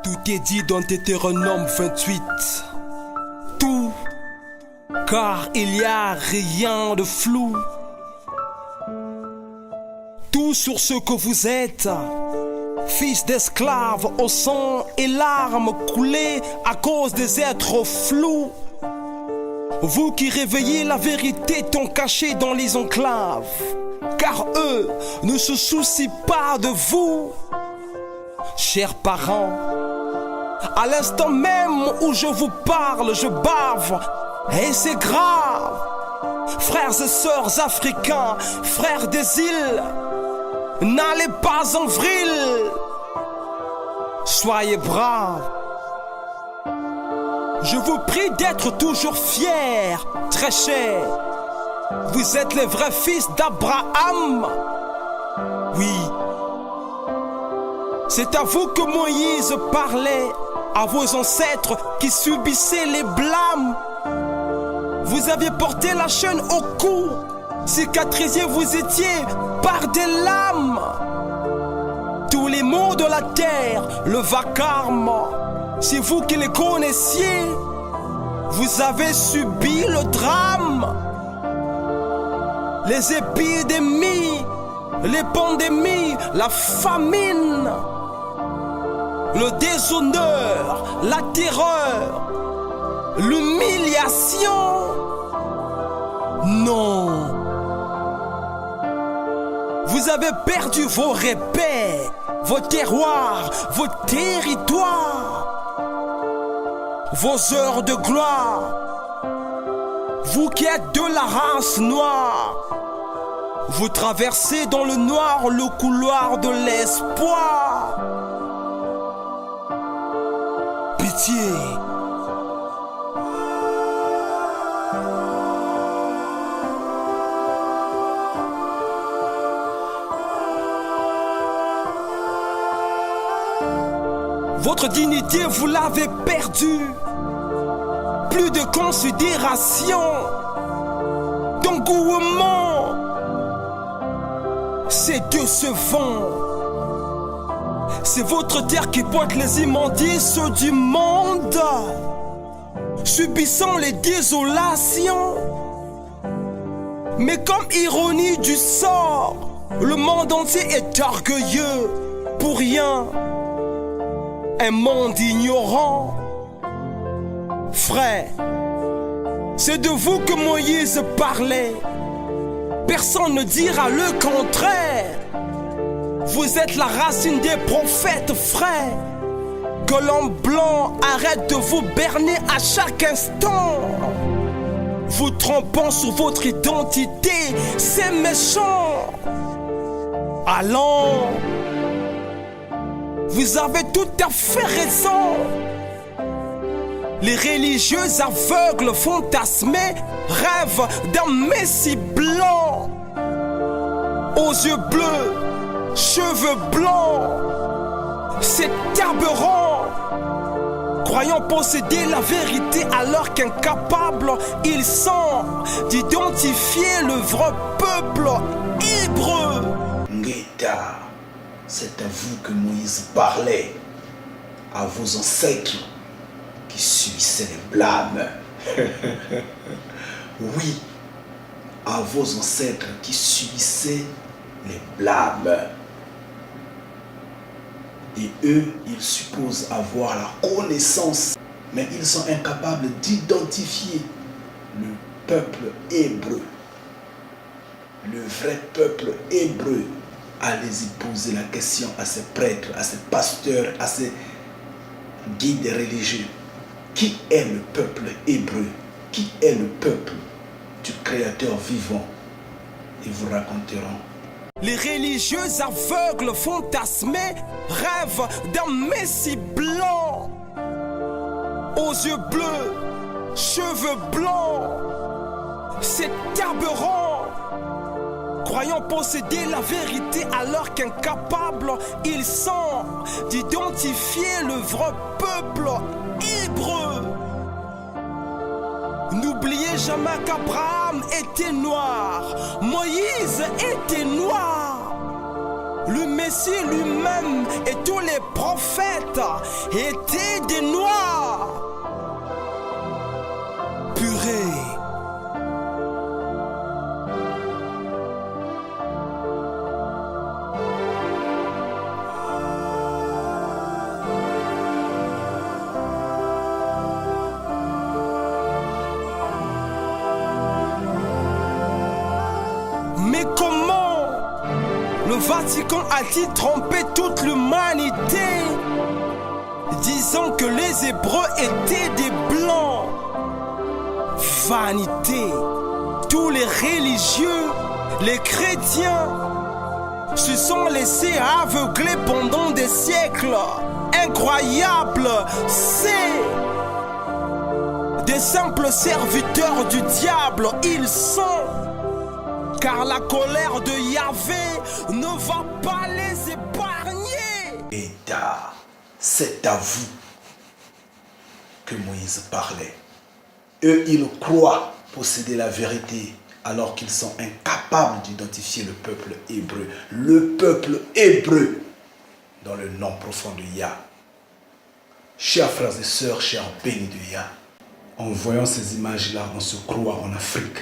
Tout est dit dans Deutéronome 28. Tout, car il n'y a rien de flou. Tout sur ce que vous êtes, fils d'esclaves au sang et larmes coulées à cause des êtres flous. Vous qui réveillez la vérité tant cachée dans les enclaves, car eux ne se soucient pas de vous. Chers parents, à l'instant même où je vous parle, je bave, et c'est grave. Frères et sœurs africains, frères des îles, n'allez pas en vrille, soyez braves. Je vous prie d'être toujours fiers, très chers. Vous êtes les vrais fils d'Abraham. Oui, c'est à vous que Moïse parlait, à vos ancêtres qui subissaient les blâmes. Vous aviez porté la chaîne au cou, cicatrisé vous étiez par des lames. Tous les maux de la terre, le vacarme, c'est vous qui les connaissiez. Vous avez subi le drame. Les épidémies, les pandémies, la famine, le déshonneur, la terreur, l'humiliation. Non. Vous avez perdu vos repères, vos terroirs, vos territoires, vos heures de gloire. Vous qui êtes de la race noire, vous traversez dans le noir le couloir de l'espoir. Pitié. Votre dignité, vous l'avez perdue. Plus de considération, d'engouement. C'est décevant. C'est votre terre qui porte les immondices du monde, subissant les désolations. Mais comme ironie du sort, le monde entier est orgueilleux pour rien. Un monde ignorant. Frère, c'est de vous que Moïse parlait. Personne ne dira le contraire. Vous êtes la racine des prophètes, frère. Que l'homme blanc arrête de vous berner à chaque instant, vous trompant sur votre identité, c'est méchant. Allons, vous avez tout à fait raison. Les religieux aveugles fantasmés rêvent d'un messie blanc, aux yeux bleus, cheveux blancs. C'est aberrant, croyant posséder la vérité alors qu'incapables ils sont d'identifier le vrai peuple hébreu. Ngeta, c'est à vous que Moïse parlait, à vos ancêtres qui subissaient les blâmes. Oui, à vos ancêtres qui subissaient les blâmes. Et eux, ils supposent avoir la connaissance, mais ils sont incapables d'identifier le peuple hébreu. Le vrai peuple hébreu. Allez-y poser la question à ces prêtres, à ces pasteurs, à ces guides religieux. Qui est le peuple hébreu? Qui est le peuple du Créateur vivant? Ils vous raconteront. Les religieux aveugles fantasmés rêvent d'un messie blanc, aux yeux bleus, cheveux blancs. C'est aberrant, croyant posséder la vérité alors qu'incapables ils sont d'identifier le vrai peuple hébreu. N'oubliez jamais qu'Abraham était noir, Moïse était noir. Le Messie lui-même et tous les prophètes étaient des Noirs. Purée. Mais comment le Vatican a-t-il trompé toute l'humanité, disant que les Hébreux étaient des Blancs? Vanité. Tous les religieux, les chrétiens, se sont laissés aveugler pendant des siècles. Incroyable, c'est des simples serviteurs du diable. Ils sont, car la colère de Yahvé ne va pas les épargner. Et c'est à vous que Moïse parlait. Eux, ils croient posséder la vérité alors qu'ils sont incapables d'identifier le peuple hébreu. Le peuple hébreu dans le nom profond de Yah. Chers frères et sœurs, chers bénis de Yah, en voyant ces images-là, on se croit en Afrique.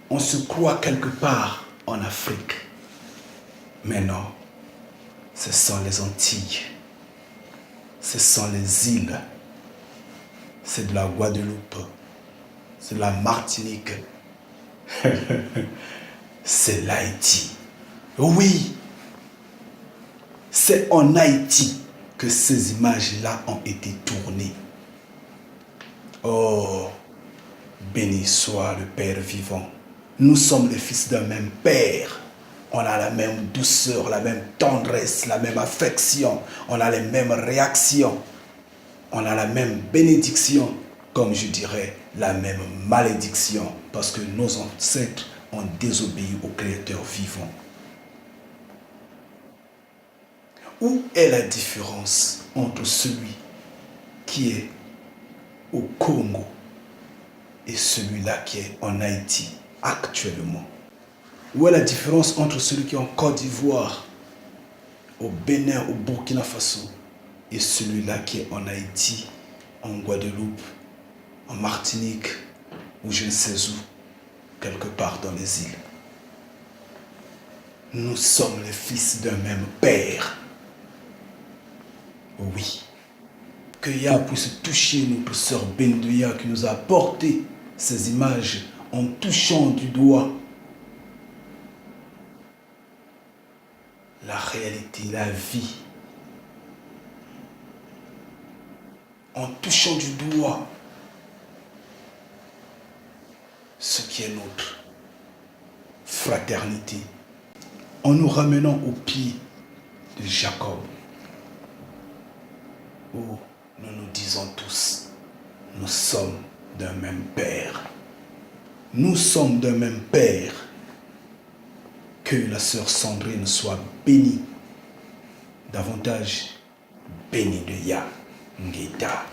On se croit quelque part en Afrique. Mais non, ce sont les Antilles. Ce sont les îles. C'est de la Guadeloupe. C'est de la Martinique. C'est l'Haïti. Oui, c'est en Haïti que ces images-là ont été tournées. Oh, béni soit le Père vivant. Nous sommes les fils d'un même Père. On a la même douceur, la même tendresse, la même affection. On a les mêmes réactions. On a la même bénédiction, comme je dirais, la même malédiction. Parce que nos ancêtres ont désobéi au Créateur vivant. Où est la différence entre celui qui est au Congo et celui-là qui est en Haïti actuellement? Où est la différence entre celui qui est en Côte d'Ivoire, au Bénin, au Burkina Faso et celui-là qui est en Haïti, en Guadeloupe, en Martinique ou je ne sais où, quelque part dans les îles? Nous sommes les fils d'un même Père. Oui. Que Yah puisse toucher notre sœur bénie de Yah qui nous a apporté ces images en touchant du doigt la réalité, la vie. En touchant du doigt ce qui est notre fraternité. En nous ramenant au pied de Jacob. Où nous nous disons tous, nous sommes d'un même Père. Nous sommes d'un même Père. Que la sœur Sandrine soit bénie, davantage bénie de Yah Ngeta.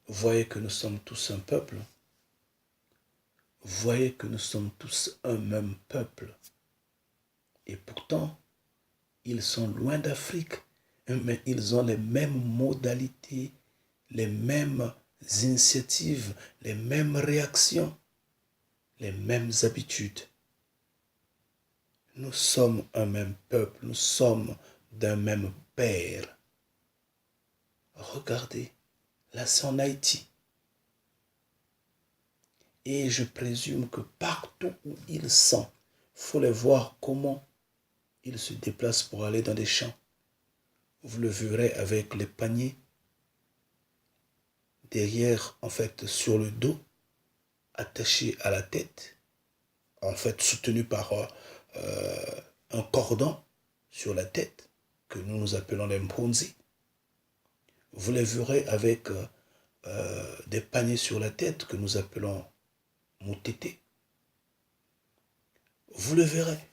Voyez que nous sommes tous un peuple. Voyez que nous sommes tous un même peuple. Et pourtant, ils sont loin d'Afrique, mais ils ont les mêmes modalités, les mêmes initiatives, les mêmes réactions, les mêmes habitudes. Nous sommes un même peuple, nous sommes d'un même Père. Regardez, là c'est en Haïti. Et je présume que partout où ils sont, il faut les voir comment ils se déplacent pour aller dans des champs. Vous le verrez avec les paniers derrière, en fait, sur le dos, attaché à la tête, en fait, soutenu par un cordon sur la tête, que nous appelons les mponzi. Vous les verrez avec des paniers sur la tête, que nous appelons moutété. Vous le verrez,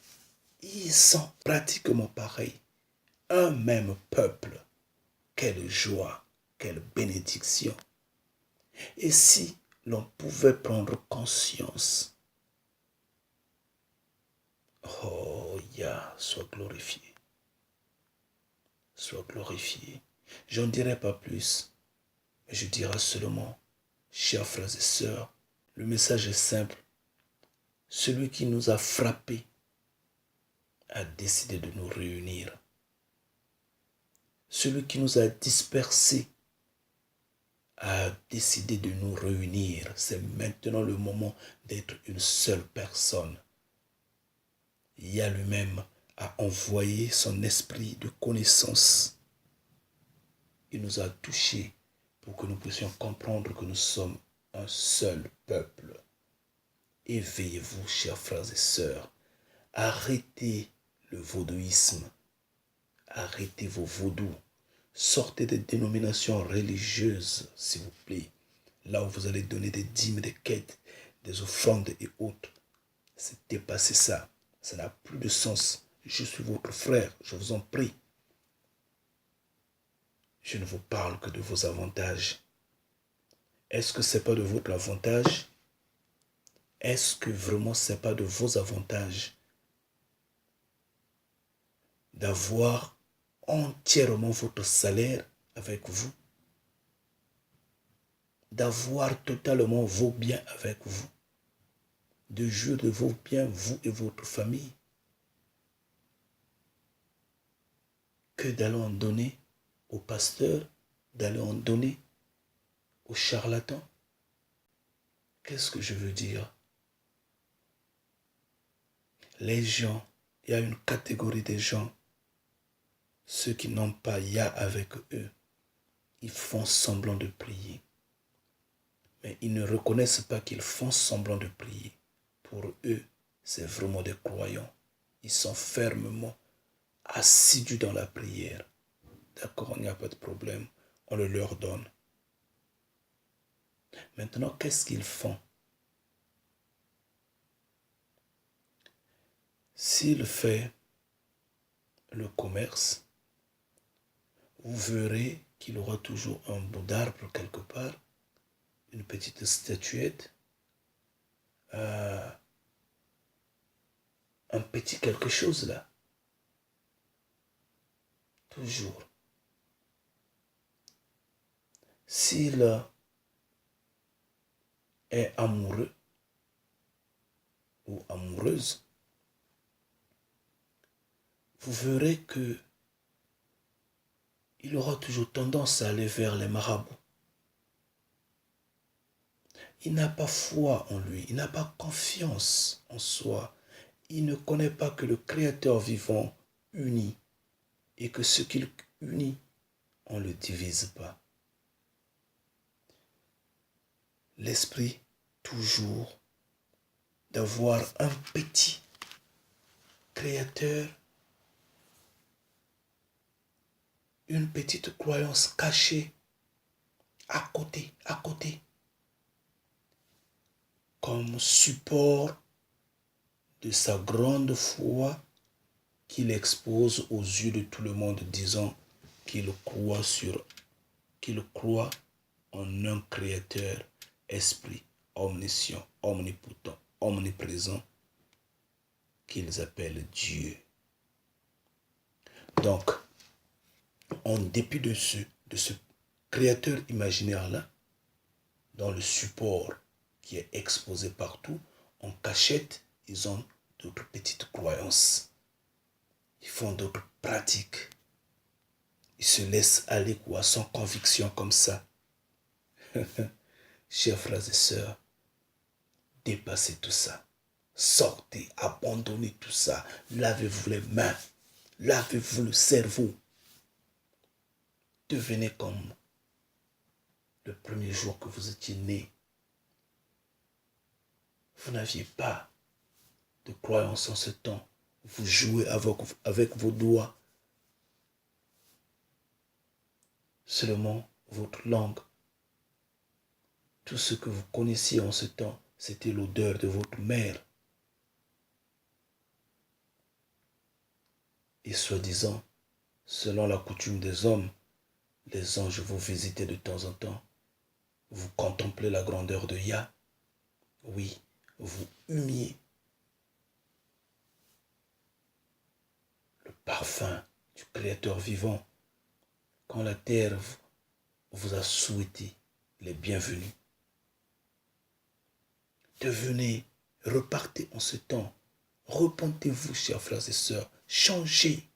ils sont pratiquement pareils. Un même peuple. Quelle joie, quelle bénédiction. Et si l'on pouvait prendre conscience, oh, Yah, sois glorifié. Sois glorifié. J'en dirai pas plus, mais je dirai seulement, chers frères et sœurs, le message est simple. Celui qui nous a frappés a décidé de nous réunir. Celui qui nous a dispersés a décidé de nous réunir. C'est maintenant le moment d'être une seule personne. Yah lui-même a envoyé son esprit de connaissance. Il nous a touchés pour que nous puissions comprendre que nous sommes un seul peuple. Éveillez-vous, chers frères et sœurs. Arrêtez le vaudouisme. Arrêtez vos vaudous. Sortez des dénominations religieuses, s'il vous plaît. Là où vous allez donner des dîmes, des quêtes, des offrandes et autres. C'est dépasser ça. Ça n'a plus de sens. Je suis votre frère, je vous en prie. Je ne vous parle que de vos avantages. Est-ce que ce n'est pas de votre avantage? Est-ce que vraiment ce n'est pas de vos avantages d'avoir entièrement votre salaire avec vous? D'avoir totalement vos biens avec vous? De jouir de vos biens, vous et votre famille? Que d'aller en donner aux pasteurs, d'aller en donner aux charlatans? Qu'est-ce que je veux dire? Les gens, il y a une catégorie de gens, ceux qui n'ont pas Yah avec eux, ils font semblant de prier. Mais ils ne reconnaissent pas qu'ils font semblant de prier. Pour eux, c'est vraiment des croyants. Ils sont fermement assidus dans la prière. D'accord, il n'y a pas de problème. On le leur donne. Maintenant, qu'est-ce qu'ils font? S'il fait le commerce, vous verrez qu'il aura toujours un bout d'arbre quelque part, une petite statuette, un petit quelque chose là. Toujours. S'il est amoureux ou amoureuse, vous verrez que il aura toujours tendance à aller vers les marabouts. Il n'a pas foi en lui, il n'a pas confiance en soi. Il ne connaît pas que le Créateur vivant unit et que ce qu'il unit, on ne le divise pas. L'esprit, toujours, d'avoir un petit Créateur, une petite croyance cachée à côté, comme support de sa grande foi qu'il expose aux yeux de tout le monde, disant qu'il croit en un Créateur, esprit omniscient, omnipotent, omniprésent, qu'ils appellent Dieu. Donc, en dépit de ce Créateur imaginaire-là, dans le support qui est exposé partout, en cachette, ils ont d'autres petites croyances. Ils font d'autres pratiques. Ils se laissent aller sans conviction comme ça. Chers frères et sœurs, dépassez tout ça. Sortez, abandonnez tout ça. Lavez-vous les mains. Lavez-vous le cerveau. Devenez comme le premier jour que vous étiez né. Vous n'aviez pas de croyance en ce temps. Vous jouez avec vos doigts. Seulement votre langue. Tout ce que vous connaissiez en ce temps, c'était l'odeur de votre mère. Et soi-disant, selon la coutume des hommes, les anges vous visitaient de temps en temps. Vous contemplez la grandeur de Yah. Oui, vous humiez le parfum du Créateur vivant. Quand la terre vous a souhaité les bienvenus. Devenez, repartez en ce temps. Repentez-vous, chers frères et sœurs. Changez.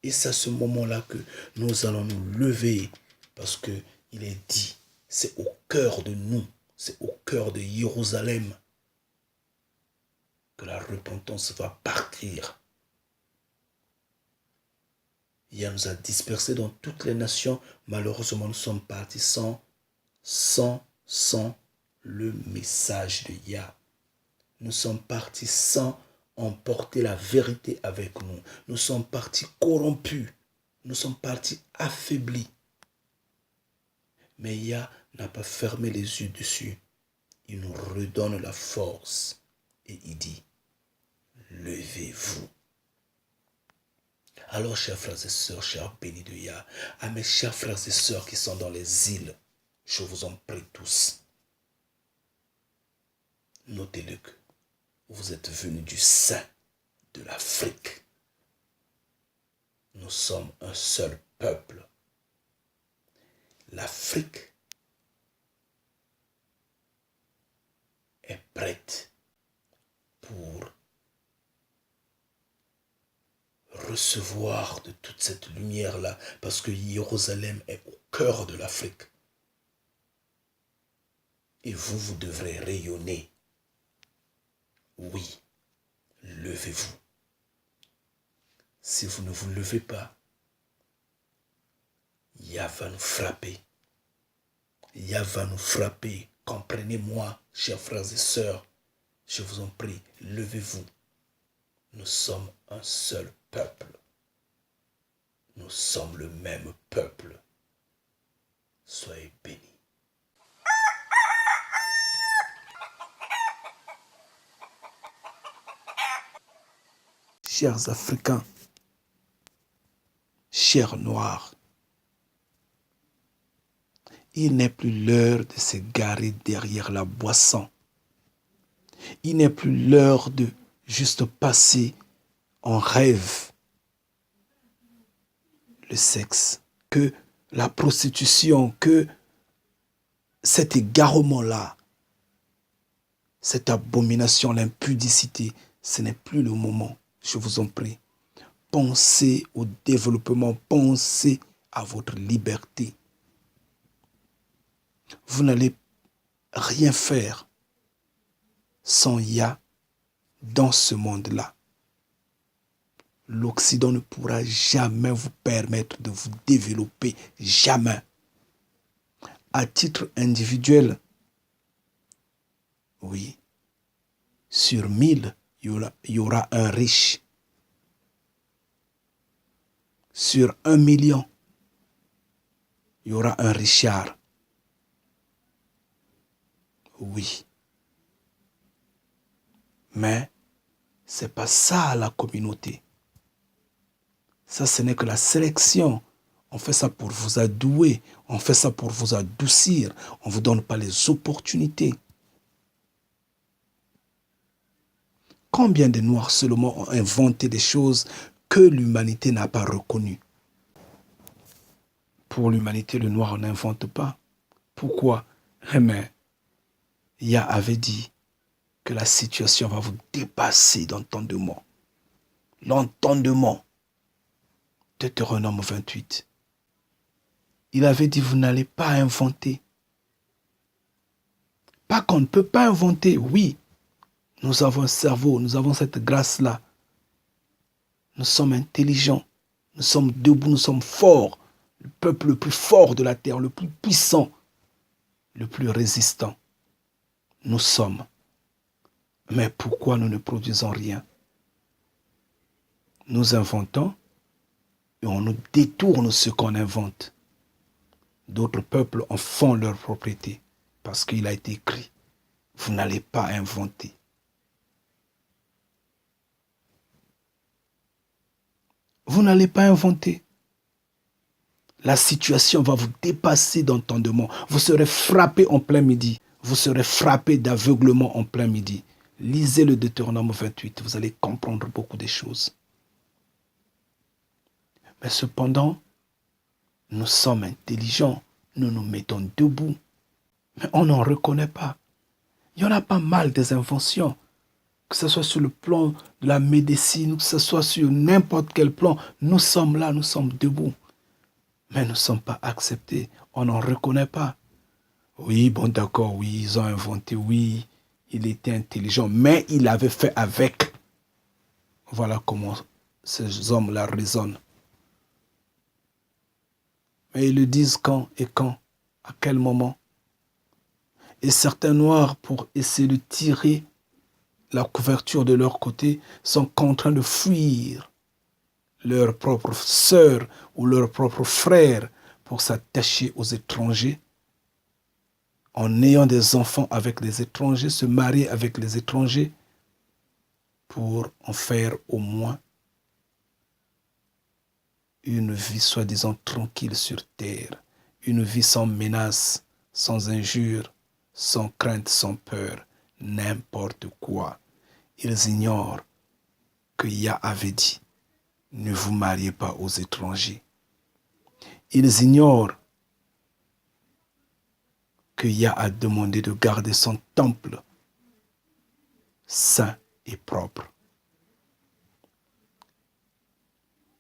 Et c'est à ce moment-là que nous allons nous lever. Parce qu'il est dit, c'est au cœur de nous, c'est au cœur de Jérusalem que la repentance va partir. Il nous a dispersés dans toutes les nations. Malheureusement, nous sommes partis sans le message de Yah. Nous sommes partis sans emporter la vérité avec nous. Nous sommes partis corrompus. Nous sommes partis affaiblis. Mais Yah n'a pas fermé les yeux dessus. Il nous redonne la force. Et il dit, levez-vous. Alors, chers frères et sœurs, chers bénis de Yah, à mes chers frères et sœurs qui sont dans les îles, je vous en prie tous, notez-le que vous êtes venus du sein de l'Afrique. Nous sommes un seul peuple. L'Afrique est prête pour recevoir de toute cette lumière-là, parce que Jérusalem est au cœur de l'Afrique. Et vous devrez rayonner. Oui, levez-vous. Si vous ne vous levez pas, Yah va nous frapper. Yah va nous frapper. Comprenez-moi, chers frères et sœurs. Je vous en prie, levez-vous. Nous sommes un seul peuple. Nous sommes le même peuple. Soyez bénis. Chers Africains, chers Noirs, il n'est plus l'heure de se garer derrière la boisson. Il n'est plus l'heure de juste passer en rêve le sexe, que la prostitution, que cet égarement-là, cette abomination, l'impudicité, ce n'est plus le moment. Je vous en prie. Pensez au développement, pensez à votre liberté. Vous n'allez rien faire sans Yah dans ce monde-là. L'Occident ne pourra jamais vous permettre de vous développer, jamais. À titre individuel, oui, sur 1000, il y aura un riche. Sur 1 million, il y aura un Richard. Oui. Mais ce n'est pas ça la communauté. Ça, ce n'est que la sélection. On fait ça pour vous adouer. On fait ça pour vous adoucir. On ne vous donne pas les opportunités. Combien de Noirs seulement ont inventé des choses que l'humanité n'a pas reconnues? Pour l'humanité, le Noir n'invente pas. Pourquoi? Mais Yah avait dit que la situation va vous dépasser d'entendement. L'entendement. Deutéronome 28. Il avait dit, vous n'allez pas inventer. Pas qu'on ne peut pas inventer, oui. Nous avons un cerveau, nous avons cette grâce-là. Nous sommes intelligents, nous sommes debout, nous sommes forts. Le peuple le plus fort de la terre, le plus puissant, le plus résistant. Nous sommes. Mais pourquoi nous ne produisons rien? Nous inventons et on nous détourne ce qu'on invente. D'autres peuples en font leur propriété parce qu'il a été écrit, vous n'allez pas inventer. Vous n'allez pas inventer. La situation va vous dépasser d'entendement. Vous serez frappé en plein midi. Vous serez frappé d'aveuglement en plein midi. Lisez le Deutéronome 28, vous allez comprendre beaucoup de choses. Mais cependant, nous sommes intelligents, nous nous mettons debout, mais on n'en reconnaît pas. Il y en a pas mal des inventions, que ce soit sur le plan de la médecine, que ce soit sur n'importe quel plan. Nous sommes là, nous sommes debout, mais nous ne sommes pas acceptés, on n'en reconnaît pas. Oui, bon d'accord, oui, ils ont inventé, oui, il était intelligent, mais il avait fait avec. Voilà comment ces hommes-là raisonnent. Mais ils le disent quand et quand, à quel moment. Et certains noirs, pour essayer de tirer la couverture de leur côté, sont contraints de fuir leur propre sœur ou leur propre frère pour s'attacher aux étrangers, en ayant des enfants avec les étrangers, se marier avec les étrangers, pour en faire au moins une vie soi-disant tranquille sur terre, une vie sans menace, sans injure, sans crainte, sans peur, n'importe quoi. Ils ignorent que Yah avait dit, ne vous mariez pas aux étrangers. Ils ignorent que Yah a demandé de garder son temple saint et propre.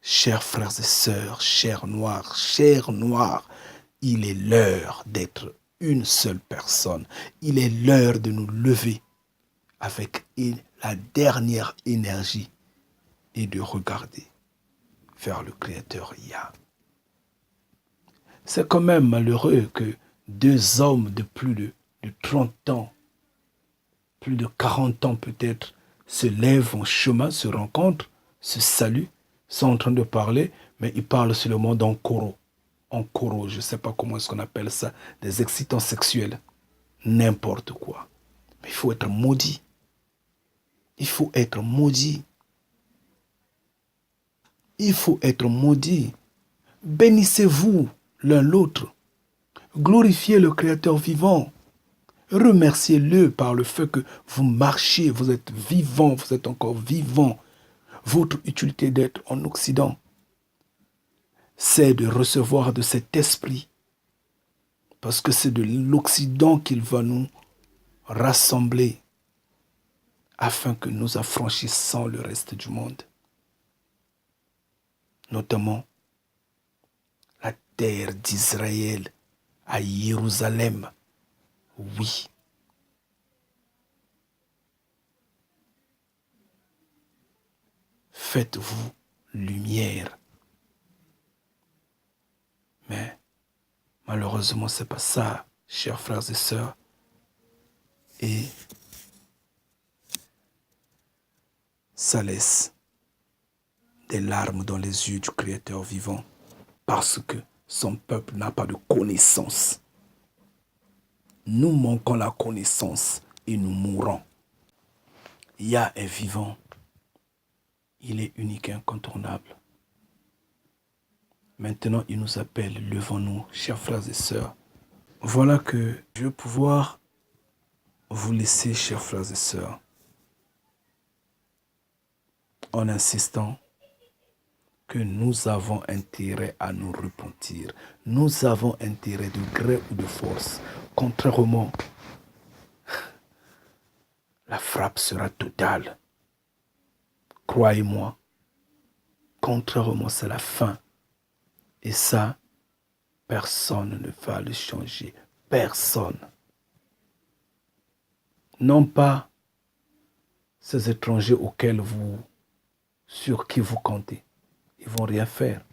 Chers frères et sœurs, chers noirs, il est l'heure d'être une seule personne. Il est l'heure de nous lever avec la dernière énergie et de regarder vers le Créateur Yah. C'est quand même malheureux que deux hommes de plus de 30 ans, plus de 40 ans peut-être, se lèvent en chemin, se rencontrent, se saluent, sont en train de parler, mais ils parlent seulement en coro. En coro, je ne sais pas comment est-ce qu'on appelle ça, des excitants sexuels. N'importe quoi. Mais il faut être maudit. Il faut être maudit. Il faut être maudit. Bénissez-vous l'un l'autre. Glorifiez le Créateur vivant. Remerciez-le par le fait que vous marchez, vous êtes vivant, vous êtes encore vivant. Votre utilité d'être en Occident, c'est de recevoir de cet esprit. Parce que c'est de l'Occident qu'il va nous rassembler afin que nous affranchissions le reste du monde. Notamment la terre d'Israël à Jérusalem. Oui. Faites-vous lumière. Mais malheureusement, ce n'est pas ça, chers frères et sœurs. Et ça laisse des larmes dans les yeux du Créateur vivant parce que son peuple n'a pas de connaissance. Nous manquons la connaissance et nous mourrons. Yah est vivant. Il est unique et incontournable. Maintenant, il nous appelle, levons-nous, chers frères et sœurs. Voilà que je vais pouvoir vous laisser, chers frères et sœurs, en insistant que nous avons intérêt à nous repentir. Nous avons intérêt de gré ou de force. Contrairement, la frappe sera totale. Croyez-moi, contrairement, c'est la fin. Et ça, personne ne va le changer. Personne. Non pas ces étrangers sur qui vous comptez. Ils ne vont rien faire.